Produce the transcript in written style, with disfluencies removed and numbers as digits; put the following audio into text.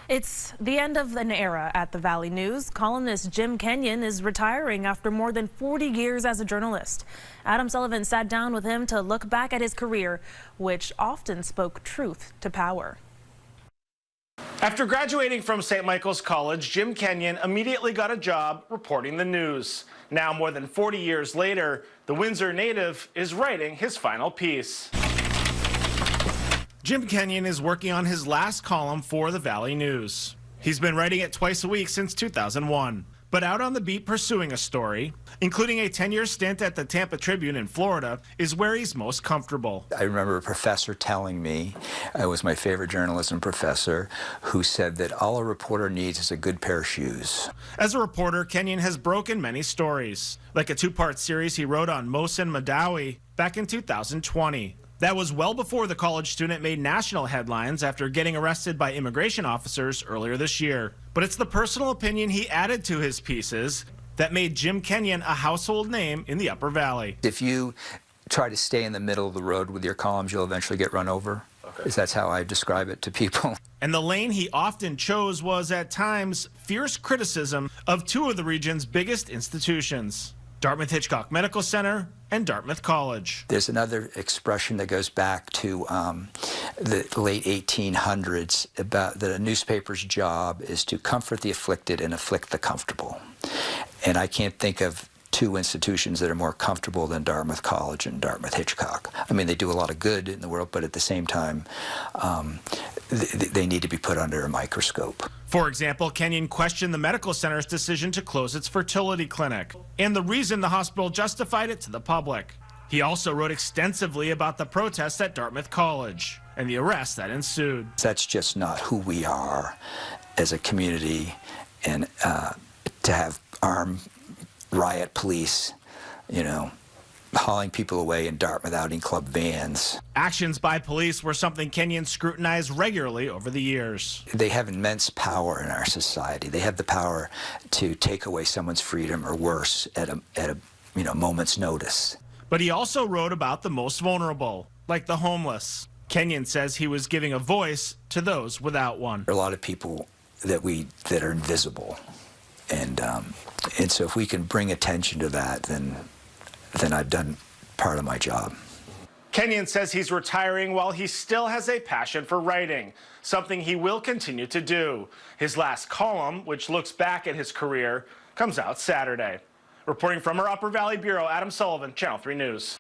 It's the end of an era at the Valley News. Columnist Jim Kenyon is retiring after more than 40 years as a journalist. Adam Sullivan sat down with him to look back at his career, which often spoke truth to power. After graduating from St. Michael's College, Jim Kenyon immediately got a job reporting the news. Now, more than 40 years later, the Windsor native is writing his final piece. Jim Kenyon is working on his last column for the Valley News. He's been writing it twice a week since 2001, but out on the beat pursuing a story, including a 10-year stint at the Tampa Tribune in Florida, is where he's most comfortable. I remember a professor telling me, it was my favorite journalism professor, who said that all a reporter needs is a good pair of shoes. As a reporter, Kenyon has broken many stories, like a two-part series he wrote on Mohsen Madawi back in 2020. That was well before the college student made national headlines after getting arrested by immigration officers earlier this year. But it's the personal opinion he added to his pieces that made Jim Kenyon a household name in the Upper Valley. If you try to stay in the middle of the road with your columns, you'll eventually get run over. Okay. That's how I describe it to people. And the lane he often chose was, at times, fierce criticism of two of the region's biggest institutions, Dartmouth-Hitchcock Medical Center and Dartmouth College. There's another expression that goes back to the late 1800s about that a newspaper's job is to comfort the afflicted and afflict the comfortable. And I can't think of two institutions that are more comfortable than Dartmouth College and Dartmouth-Hitchcock. I mean, they do a lot of good in the world, but at the same time, they need to be put under a microscope. For example, Kenyon questioned the medical center's decision to close its fertility clinic and the reason the hospital justified it to the public. He also wrote extensively about the protests at Dartmouth College and the arrests that ensued. That's just not who we are as a community, and to have armed riot police, you know, hauling people away in Dartmouth outing club vans. Actions by police were something Kenyon scrutinized regularly over the years. They have immense power in our society. They have the power to take away someone's freedom, or worse, at a moment's notice. But he also wrote about the most vulnerable, like the homeless. Kenyon says he was giving a voice to those without one. There are a lot of people that are invisible, and so if we can bring attention to that, then I've done part of my job. Kenyon says he's retiring while he still has a passion for writing, something he will continue to do. His last column, which looks back at his career, comes out Saturday. Reporting from our Upper Valley Bureau, Adam Sullivan, Channel 3 News.